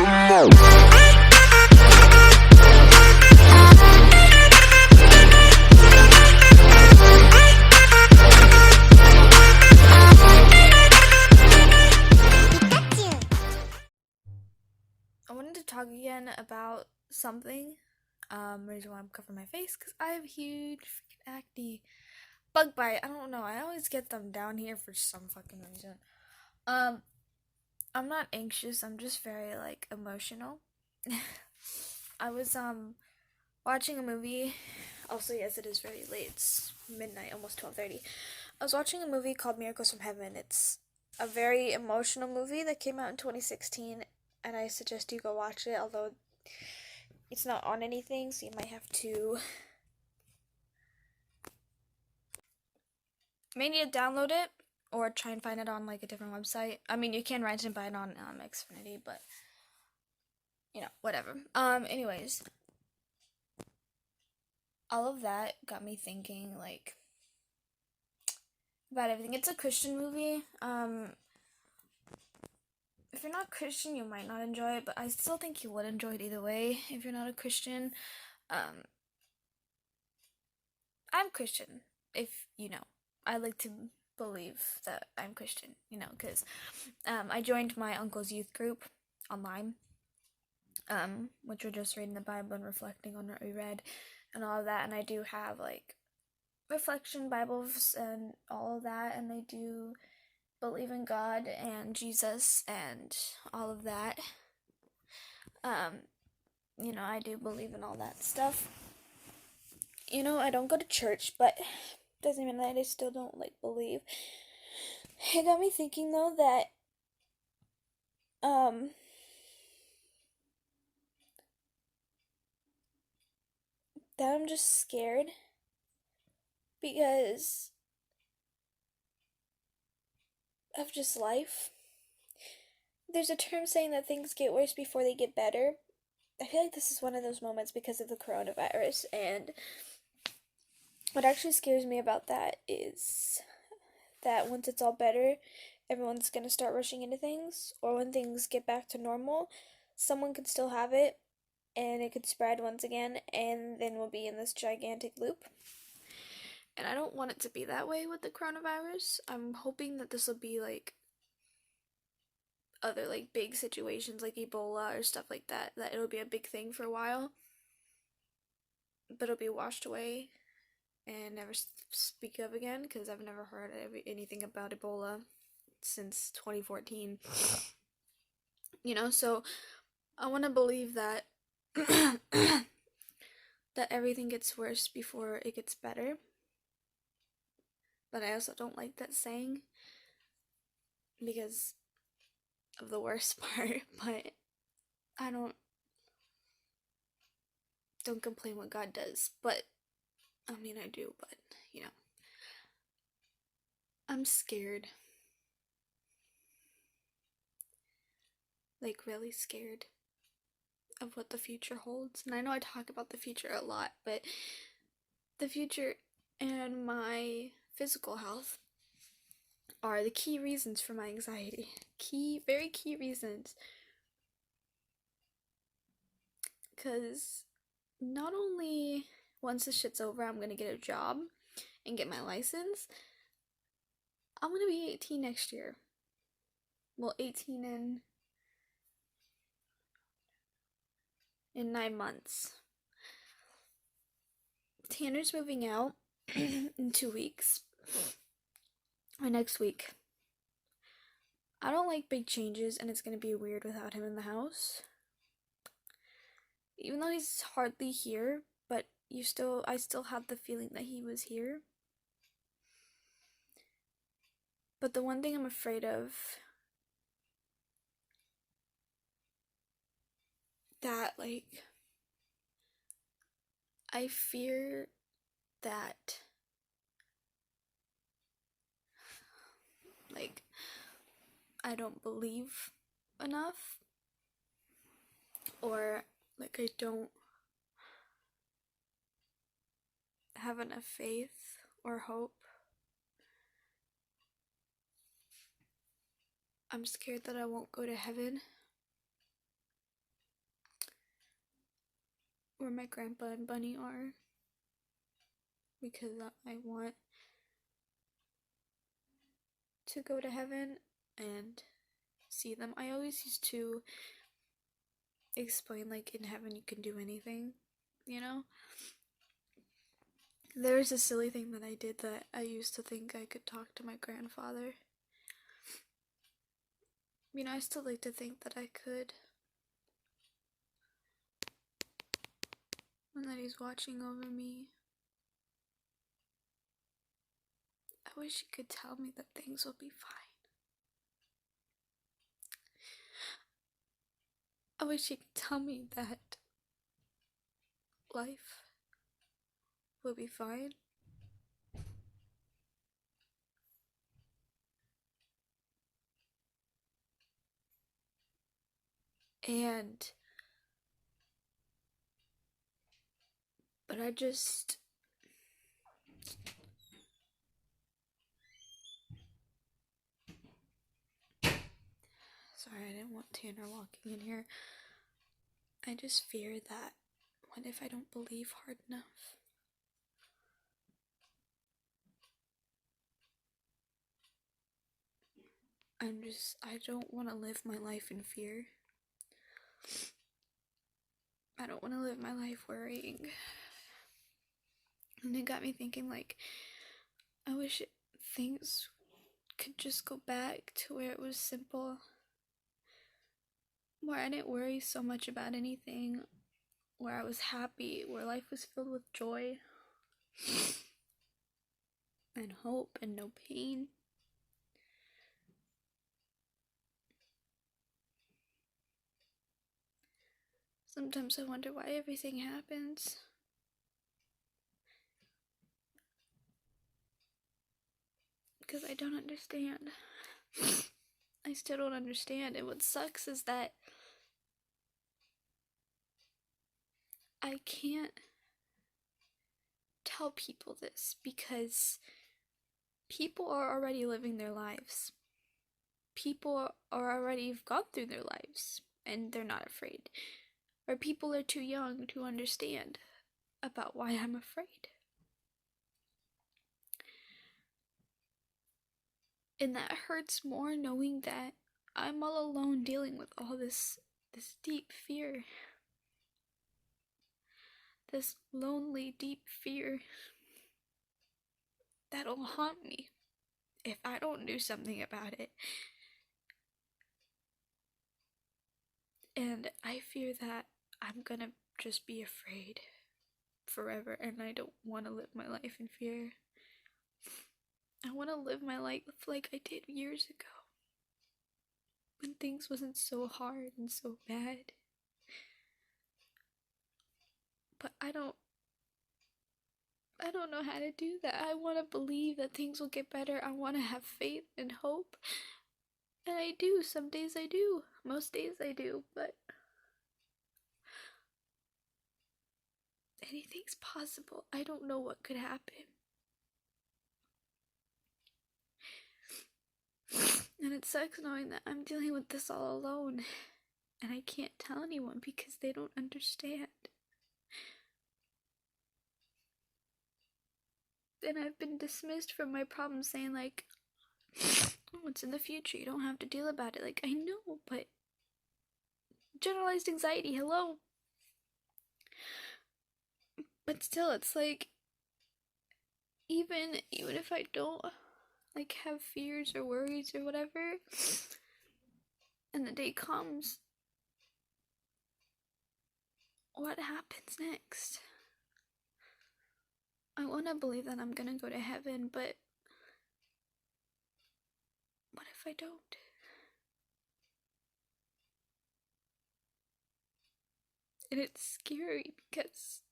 I wanted to talk again about something. Reason why I'm covering my face, because I have huge freaking acne. Bug bite, I don't know. I always get them down here for some fucking reason. Um, I'm not anxious, I'm just very, like, emotional. I was, watching a movie. Also, yes, it is very late. It's midnight, almost 12:30. I was watching a movie called Miracles from Heaven. It's a very emotional movie that came out in 2016, and I suggest you go watch it, although it's not on anything, so you might have to maybe download it or try and find it on like a different website. I mean, you can rent and buy it on Xfinity, but you know, whatever. Anyways, all of that got me thinking like about everything. It's a Christian movie. If you're not Christian, you might not enjoy it, but I still think you would enjoy it either way if you're not a Christian. I'm Christian, if you know. I like to believe that I'm Christian, you know, because I joined my uncle's youth group online, which we're just reading the Bible and reflecting on what we read and all of that, and I do have, like, reflection Bibles and all of that, and I do believe in God and Jesus and all of that. You know, I do believe in all that stuff. You know, I don't go to church, but doesn't mean that I still don't, like, believe. It got me thinking, though, that, I'm just scared because of just life. There's a term saying that things get worse before they get better. I feel like this is one of those moments because of the coronavirus, and what actually scares me about that is that once it's all better, everyone's gonna start rushing into things, or when things get back to normal, someone could still have it, and it could spread once again, and then we'll be in this gigantic loop. And I don't want it to be that way with the coronavirus. I'm hoping that this will be like other like big situations like Ebola or stuff like that, that it'll be a big thing for a while, but it'll be washed away and never speak of again, because I've never heard anything about Ebola since 2014. You know, so I want to believe that that everything gets worse before it gets better. But I also don't like that saying because of the worst part. But I don't complain what God does. But I mean, I do, but you know, I'm scared. Like, really scared of what the future holds. And I know I talk about the future a lot, but the future and my physical health are the key reasons for my anxiety. Very key reasons. Because not only once this shit's over, I'm gonna get a job and get my license, I'm gonna be 18 next year. Well, 18 in 9 months. Tanner's moving out in 2 weeks. Or next week. I don't like big changes, and it's gonna be weird without him in the house. Even though he's hardly here, but I still had the feeling that he was here. But the one thing I'm afraid of, that, like, I fear that, like, I don't believe enough, or, like, I don't have enough faith or hope. I'm scared that I won't go to heaven. where my grandpa and bunny are, because I want to go to heaven and see them. I always used to explain, like, in heaven you can do anything, you know? There's a silly thing that I did that I used to think I could talk to my grandfather. You know, I still like to think that I could. And that he's watching over me. I wish he could tell me that things will be fine. I wish he could tell me that life will be fine. But I just, sorry, I didn't want Tanner walking in here. I just fear that what if I don't believe hard enough? I don't want to live my life in fear. I don't want to live my life worrying. And it got me thinking, like, I wish things could just go back to where it was simple. Where I didn't worry so much about anything. Where I was happy. Where life was filled with joy. And hope and no pain. Sometimes I wonder why everything happens. Because I don't understand. I still don't understand. And what sucks is that I can't tell people this because people are already living their lives. People are already gone through their lives and they're not afraid. Or people are too young to understand about why I'm afraid. And that hurts more, knowing that I'm all alone dealing with all this deep fear. This lonely, deep fear that'll haunt me if I don't do something about it. And I fear that I'm gonna just be afraid forever, and I don't want to live my life in fear. I want to live my life like I did years ago, when things wasn't so hard and so bad. But I don't know how to do that. I want to believe that things will get better. I want to have faith and hope. And I do. Some days I do. Most days I do. But anything's possible. I don't know what could happen. And it sucks knowing that I'm dealing with this all alone. And I can't tell anyone because they don't understand. And I've been dismissed from my problems, saying, like, oh, it's in the future, you don't have to deal about it. Like, I know, but generalized anxiety, hello? But still, it's like, even if I don't, like, have fears or worries or whatever, and the day comes, what happens next? I want to believe that I'm gonna go to heaven, but what if I don't? And it's scary because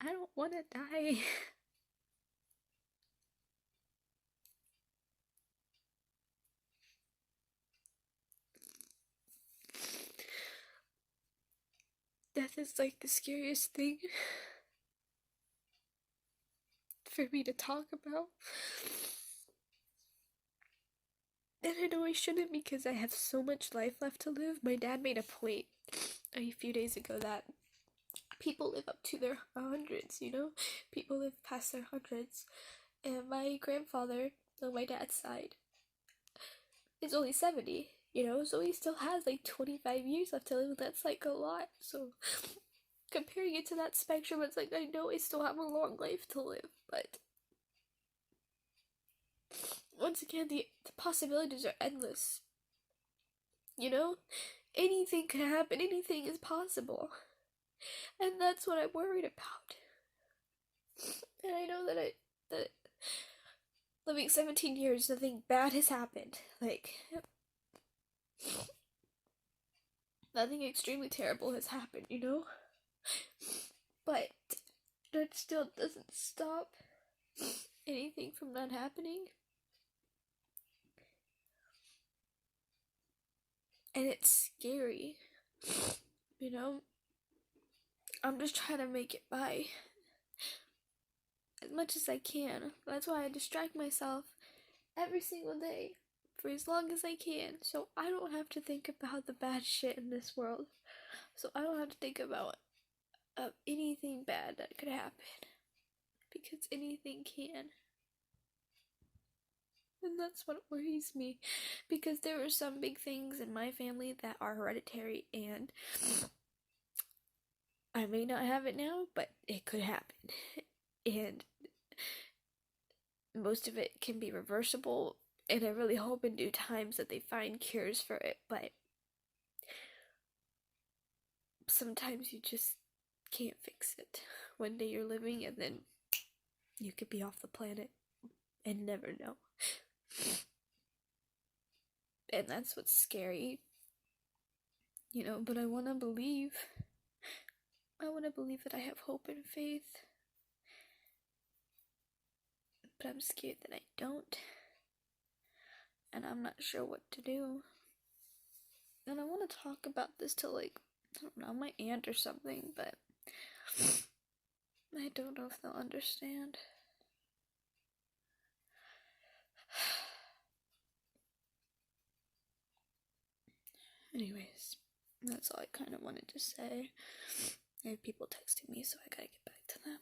I don't want to die. Death is like the scariest thing for me to talk about. And I know I shouldn't because I have so much life left to live. My dad made a point a few days ago that people live up to their hundreds, you know? People live past their hundreds. And my grandfather, on my dad's side, is only 70, you know? So he still has like 25 years left to live. That's like a lot. So comparing it to that spectrum, it's like I know I still have a long life to live, but once again, the possibilities are endless. You know? Anything can happen, anything is possible. And that's what I'm worried about. And I know that living 17 years, nothing bad has happened. Like, nothing extremely terrible has happened, you know? But that still doesn't stop anything from not happening. And it's scary, you know? I'm just trying to make it by as much as I can. That's why I distract myself every single day for as long as I can, so I don't have to think about the bad shit in this world. So I don't have to think about anything bad that could happen, because anything can. And that's what worries me, because there are some big things in my family that are hereditary, and I may not have it now, but it could happen. And most of it can be reversible, and I really hope in due times that they find cures for it, but sometimes you just can't fix it. One day you're living, and then you could be off the planet and never know. And that's what's scary, you know, but I want to believe. I want to believe that I have hope and faith. But I'm scared that I don't. And I'm not sure what to do. And I want to talk about this to, like, I don't know, my aunt or something, but I don't know if they'll understand. Anyways, that's all I kind of wanted to say. I have people texting me, so I gotta get back to them.